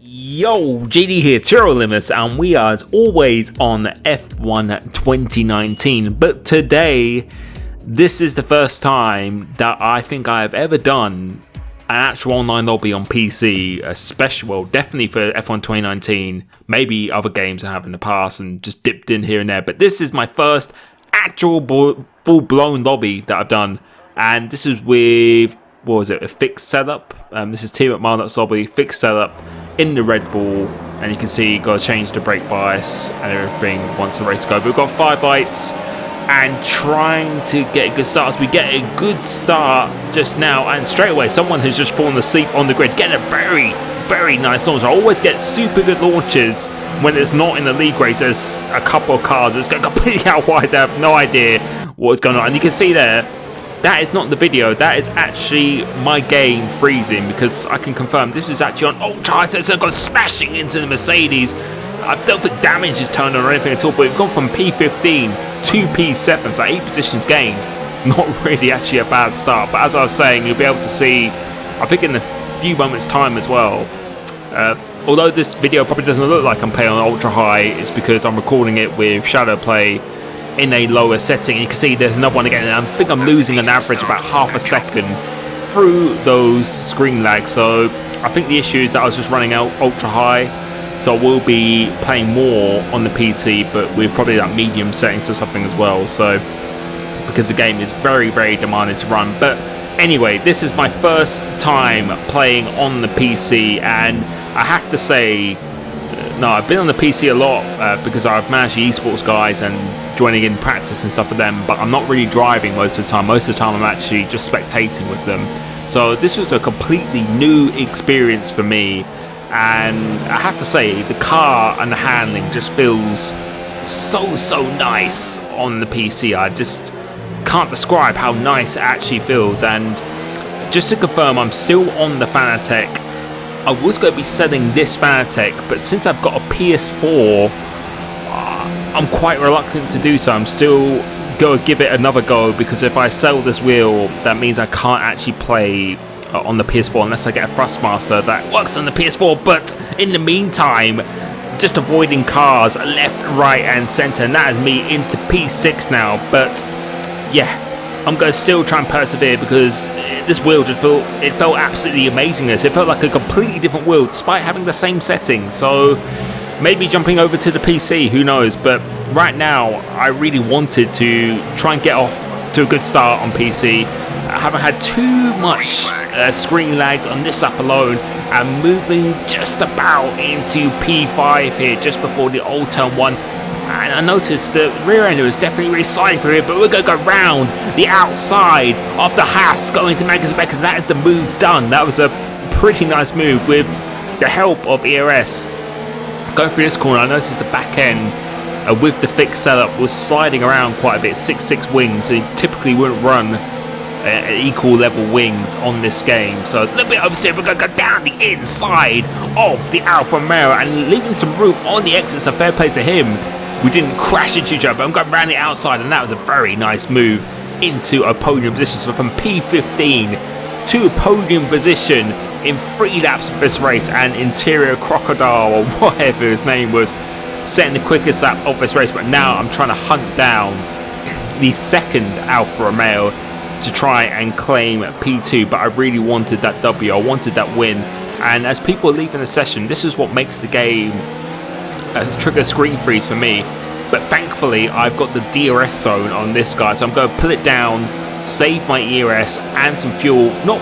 Yo, JD here, Tiro Limitless, and we are as always on F1 2019. But today, this is the first time that I think I have ever done an actual online lobby on PC, especially, well, definitely for F1 2019. Maybe other games I have in the past and just dipped in here and there. But this is my first actual full-blown lobby that I've done, and this is with, what was it, a fixed setup. This is Team McMahon's lobby, fixed setup in the Red Bull, and you can see got to change the brake bias and everything once the race goes. But we've got 5 lights and trying to get a good start. As we get a good start just now, and straight away someone has just fallen asleep on the grid, getting a very nice launch. I always get super good launches when it's not in the league race. There's a couple of cars that's going completely out wide. They have no idea what's going on, and you can see there, that is not the video, that is actually my game freezing, because I can confirm this is actually on ultra high, so it's gone smashing into the Mercedes. I don't think damage is turned on or anything at all, but we've gone from P15 to P7, so 8 positions gained. Not really actually a bad start, but as I was saying, you'll be able to see, I think in a few moments time as well, although this video probably doesn't look like I'm playing on ultra high, it's because I'm recording it with shadow play in a lower setting. You can see there's another one again, and I think I'm losing an average about half a second through those screen lags. So I think the issue is that I was just running out ultra high, so I will be playing more on the PC, but with probably that medium settings or something as well, so because the game is very demanding to run. But anyway, this is my first time playing on the PC, and I have to say, no, I've been on the PC a lot because I've managed the esports guys and joining in practice and stuff with them, but I'm not really driving most of the time. Most of the time I'm actually just spectating with them. So this was a completely new experience for me, and I have to say the car and the handling just feels so nice on the PC. I just can't describe how nice it actually feels. And just to confirm, I'm still on the Fanatec. I was going to be selling this Fanatec, but since I've got a PS4, I'm quite reluctant to do so. I'm still going to give it another go, because if I sell this wheel, that means I can't actually play on the PS4 unless I get a Thrustmaster that works on the PS4. But in the meantime, just avoiding cars left, right and centre, and that is me into P6 now. But yeah, I'm going to still try and persevere, because this wheel just felt absolutely amazing. It felt like a completely different wheel despite having the same settings. So maybe jumping over to the PC, who knows. But right now I really wanted to try and get off to a good start on PC. I haven't had too much screen lags on this lap alone. I'm moving just about into P5 here, just before the old turn 1. And I noticed the rear ender is definitely really sliding through here, but we're going to go round the outside of the Haas, going to Magnus Beckers. That is the move done. That was a pretty nice move with the help of ERS. Going through this corner, I noticed the back end with the fixed setup was sliding around quite a bit. 6.6 wings, so you typically wouldn't run equal level wings on this game. So a little bit oversteered. We're going to go down the inside of the Alfa Romeo and leaving some room on the exit, so fair play to him. We didn't crash into each other, but I'm going around the outside, and that was a very nice move into a podium position. So from P15 to a podium position in 3 laps of this race, and Interior Crocodile, or whatever his name was, setting the quickest lap of this race. But now I'm trying to hunt down the second Alfa Romeo to try and claim P2, but I really wanted that W. I wanted that win. And as people are leaving the session, this is what makes the game trigger screen freeze for me. But thankfully I've got the DRS zone on this guy, so I'm going to pull it down, save my ERS and some fuel, not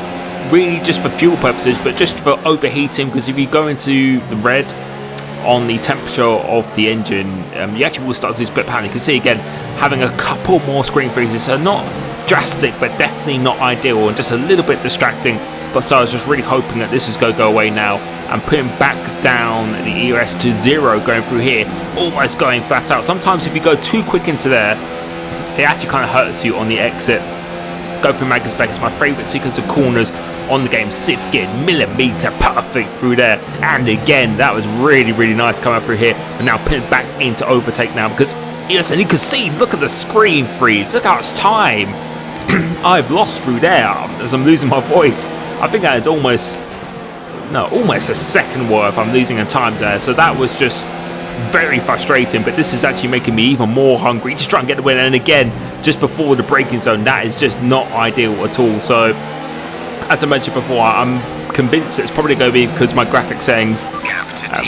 really just for fuel purposes, but just for overheating, because if you go into the red on the temperature of the engine, you actually will start to split pattern. You can see again having a couple more screen freezes, so not drastic but definitely not ideal, and just a little bit distracting. But so I was just really hoping that this is going to go away now. I'm putting back down the ERS to 0 going through here, almost going flat out. Sometimes if you go too quick into there, it actually kind of hurts you on the exit. Go through Magnus Beck, it's my favourite sequence of corners on the game. Sixth gear, millimetre perfect through there. And again, that was really nice coming through here. And now putting back into overtake now, because yes, and you can see, look at the screen freeze. Look how much time I've lost through there as I'm losing my voice. I think that is almost no, almost a second worth I'm losing in time there. So that was just very frustrating, but this is actually making me even more hungry to try and get the win. And again, just before the braking zone, that is just not ideal at all. So as I mentioned before, I'm convinced it's probably going to be because my graphics settings.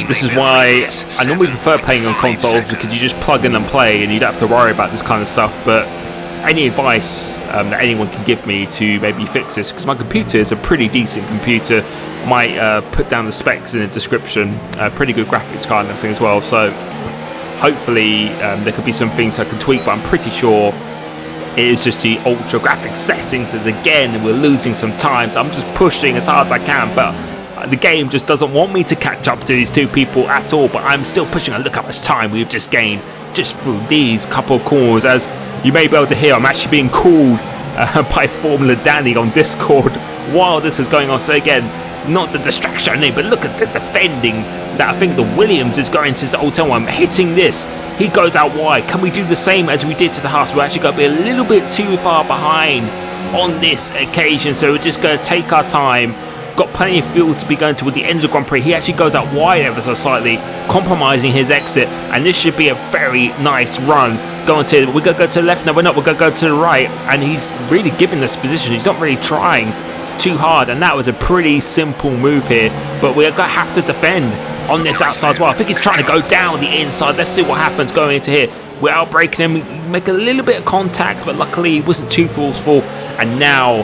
This is why I normally prefer playing on console, because you just plug in and play and you don't have to worry about this kind of stuff. But any advice that anyone can give me to maybe fix this, because my computer is a pretty decent computer. Might put down the specs in the description. Pretty good graphics card and everything as well. So hopefully there could be some things I can tweak, but I'm pretty sure it is just the ultra graphics settings. And again, we're losing some time, so I'm just pushing as hard as I can, but the game just doesn't want me to catch up to these two people at all. But I'm still pushing, and look how much time we've just gained just through these couple of calls. As you may be able to hear, I'm actually being called by Formula Danny on Discord while this is going on. So again, not the distraction I need, but look at the defending that I think the Williams is going to Old Town. I'm hitting this. He goes out wide. Can we do the same as we did to the Haas? We're actually going to be a little bit too far behind on this occasion, so we're just going to take our time. Got plenty of fuel to be going to with the end of the Grand Prix. He actually goes out wide ever so slightly, compromising his exit, and this should be a very nice run. We're going to go to the left. No, we're not. We're going to go to the right, and he's really giving this position. He's not really trying too hard, and that was a pretty simple move here, but we're going to have to defend on this outside as well. I think he's trying to go down the inside. Let's see what happens going into here. We're out braking him, make a little bit of contact, but luckily he wasn't too forceful. And now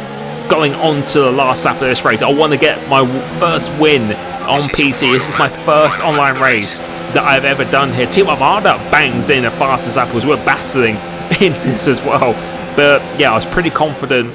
going on to the last lap of this race, I want to get my first win on PC. This is my first online race that I've ever done here. Team Armada bangs in the fastest lap as we're battling in this as well. But yeah, I was pretty confident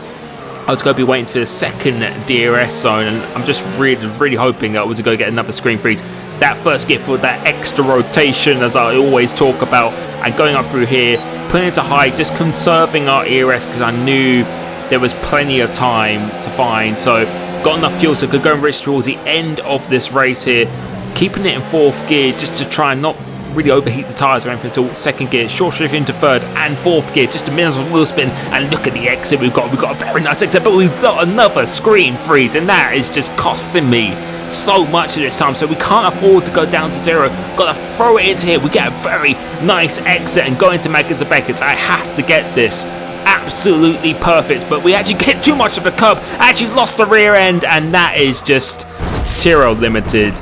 I was going to be waiting for the second DRS zone, and I'm just really hoping that I was going to get another screen freeze. That first gear for that extra rotation, as I always talk about, and going up through here, putting it to high, just conserving our ERS, because I knew there was plenty of time to find. So got enough fuel so I could go and race towards the end of this race here, keeping it in fourth gear just to try and not really overheat the tyres or anything until second gear, short shift into third and fourth gear, just a minimum wheel spin. And look at the exit we've got a very nice exit, but we've got another screen freeze, and that is just costing me so much at this time. So we can't afford to go down to zero, got to throw it into here. We get a very nice exit and go into Maggers and Beckers. I have to get this absolutely perfect, but we actually get too much of the curb, actually lost the rear end, and that is just Tiro Limited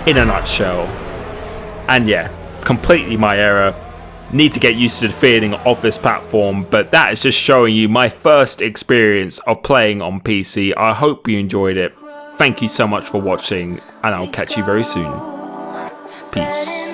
in a nutshell. And yeah, completely my error. Need to get used to the feeling of this platform, but that is just showing you my first experience of playing on PC. I hope you enjoyed it. Thank you so much for watching, and I'll catch you very soon. Peace.